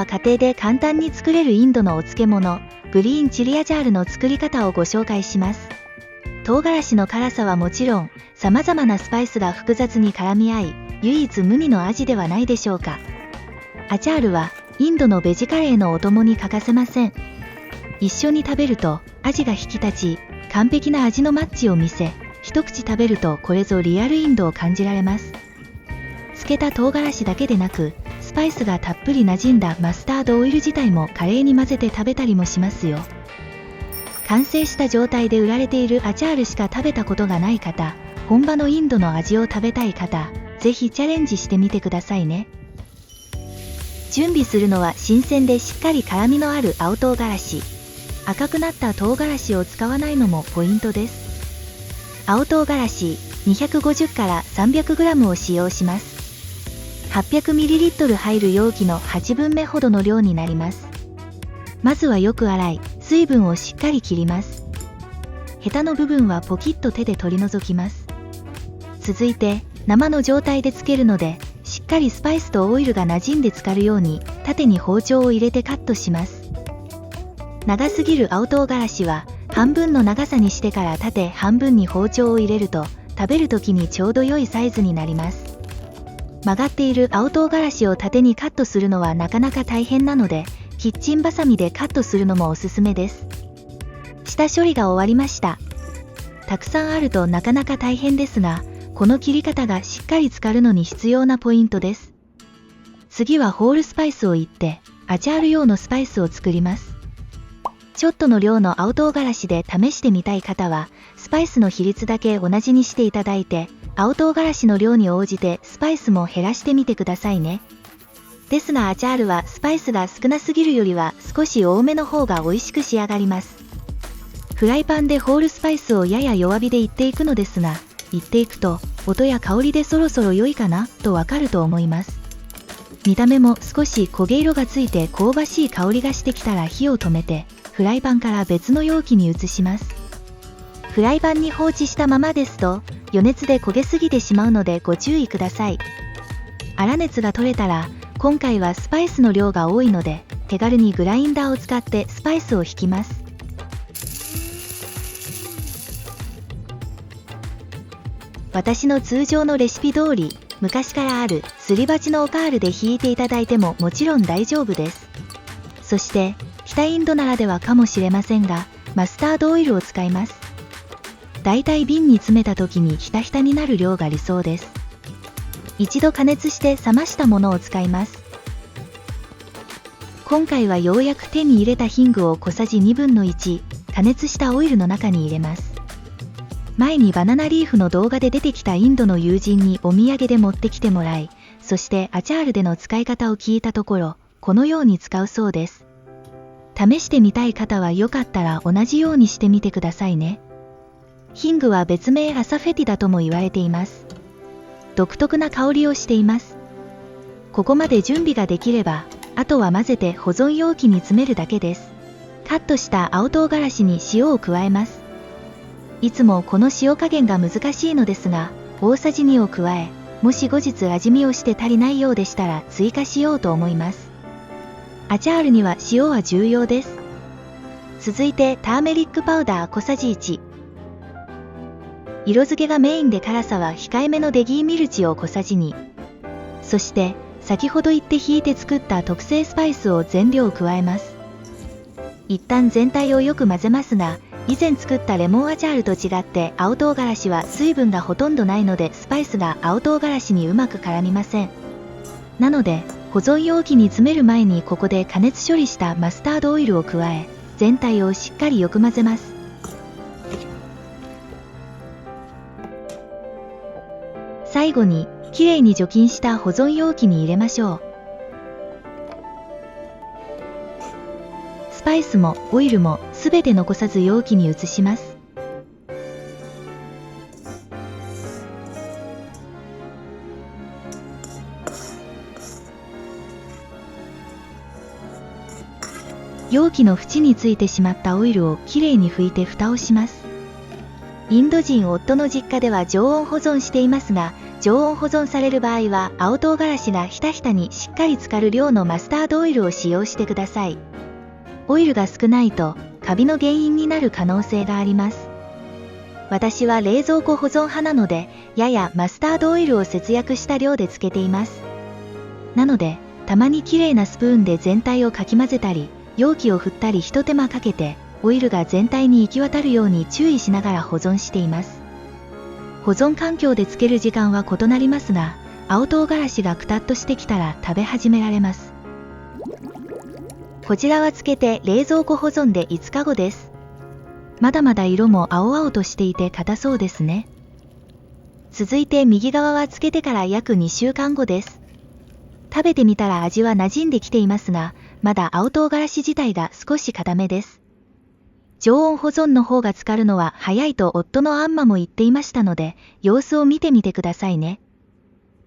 は家庭で簡単に作れるインドのお漬物、グリーンチリアジャールの作り方をご紹介します。唐辛子の辛さはもちろん、様々なスパイスが複雑に絡み合い、唯一無二の味ではないでしょうか。アチャールは、インドのベジカレーのお供に欠かせません。一緒に食べると、味が引き立ち、完璧な味のマッチを見せ、一口食べるとこれぞリアルインドを感じられます。漬けた唐辛子だけでなく、スパイスがたっぷり馴染んだマスタードオイル自体もカレーに混ぜて食べたりもしますよ。完成した状態で売られているアチャールしか食べたことがない方、本場のインドの味を食べたい方、ぜひチャレンジしてみてくださいね。準備するのは新鮮でしっかり辛みのある青唐辛子。赤くなった唐辛子を使わないのもポイントです。青唐辛子250から 300g を使用します。800ml 入る容器の8分目ほどの量になります。まずはよく洗い、水分をしっかり切ります。ヘタの部分はポキッと手で取り除きます。続いて、生の状態で漬けるので、しっかりスパイスとオイルが馴染んで浸かるように、縦に包丁を入れてカットします。長すぎる青唐辛子は、半分の長さにしてから縦半分に包丁を入れると、食べるときにちょうど良いサイズになります。曲がっている青唐辛子を縦にカットするのはなかなか大変なので、キッチンバサミでカットするのもおすすめです。下処理が終わりました。たくさんあるとなかなか大変ですが、この切り方がしっかり浸かるのに必要なポイントです。次はホールスパイスをいって、アチャール用のスパイスを作ります。ちょっとの量の青唐辛子で試してみたい方は、スパイスの比率だけ同じにしていただいて、青唐辛子の量に応じてスパイスも減らしてみてくださいね。ですがアチャールはスパイスが少なすぎるよりは少し多めの方が美味しく仕上がります。フライパンでホールスパイスをやや弱火でいっていくのですが、いっていくと音や香りでそろそろ良いかなとわかると思います。見た目も少し焦げ色がついて香ばしい香りがしてきたら火を止めて、フライパンから別の容器に移します。フライパンに放置したままですと、余熱で焦げすぎてしまうのでご注意ください。粗熱が取れたら、今回はスパイスの量が多いので、手軽にグラインダーを使ってスパイスをひきます。私の通常のレシピ通り、昔からあるすり鉢のオパールでひいていただいてももちろん大丈夫です。そして、北インドならではかもしれませんが、マスタードオイルを使います。だいたい瓶に詰めた時にひたひたになる量が理想です。一度加熱して冷ましたものを使います。今回はようやく手に入れたヒングを小さじ1/2、加熱したオイルの中に入れます。前にバナナリーフの動画で出てきたインドの友人にお土産で持ってきてもらい、そしてアチャールでの使い方を聞いたところ、このように使うそうです。試してみたい方はよかったら同じようにしてみてくださいね。ヒングは別名アサフェティダとも言われています。独特な香りをしています。ここまで準備ができれば、あとは混ぜて保存容器に詰めるだけです。カットした青唐辛子に塩を加えます。いつもこの塩加減が難しいのですが、大さじ2を加え、もし後日味見をして足りないようでしたら追加しようと思います。アチャールには塩は重要です。続いてターメリックパウダー小さじ1。色付けがメインで辛さは控えめのデギーミルチを小さじ2。そして先ほど言ってひいて作った特製スパイスを全量加えます。一旦全体をよく混ぜますが、以前作ったレモンアチャールと違って青唐辛子は水分がほとんどないのでスパイスが青唐辛子にうまく絡みません。なので保存容器に詰める前にここで加熱処理したマスタードオイルを加え、全体をしっかりよく混ぜます。最後にきれいに除菌した保存容器に入れましょう。スパイスもオイルもすべて残さず容器に移します。容器の縁についてしまったオイルをきれいに拭いて蓋をします。インド人夫の実家では常温保存していますが、常温保存される場合は青唐辛子がひたひたにしっかり浸かる量のマスタードオイルを使用してください。オイルが少ないとカビの原因になる可能性があります。私は冷蔵庫保存派なので、ややマスタードオイルを節約した量でつけています。なので、たまにきれいなスプーンで全体をかき混ぜたり、容器を振ったり一手間かけて、オイルが全体に行き渡るように注意しながら保存しています。保存環境でつける時間は異なりますが、青唐辛子がくたっとしてきたら食べ始められます。こちらはつけて冷蔵庫保存で5日後です。まだまだ色も青々としていて硬そうですね。続いて右側はつけてから約2週間後です。食べてみたら味は馴染んできていますが、まだ青唐辛子自体が少し硬めです。常温保存の方が浸かるのは早いと夫のアンマも言っていましたので、様子を見てみてくださいね。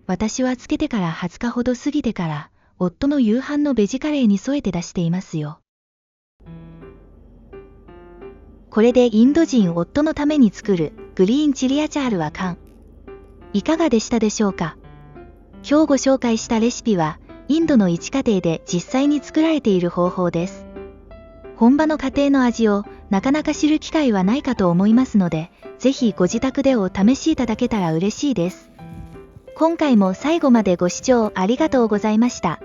私はつけてから20日ほど過ぎてから、夫の夕飯のベジカレーに添えて出していますよ。これでインド人夫のために作るグリーンチリアチャールは完。いかがでしたでしょうか。今日ご紹介したレシピは、インドの一家庭で実際に作られている方法です。本場の家庭の味をなかなか知る機会はないかと思いますので、ぜひご自宅でお試しいただけたら嬉しいです。今回も最後までご視聴ありがとうございました。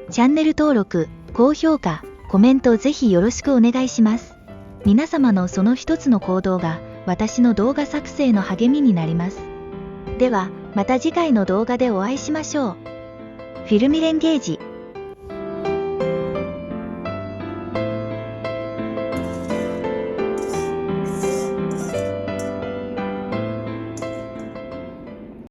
チャンネル登録、高評価、コメントぜひよろしくお願いします。皆様のその一つの行動が私の動画作成の励みになります。では、また次回の動画でお会いしましょう。フィルミレンゲージ。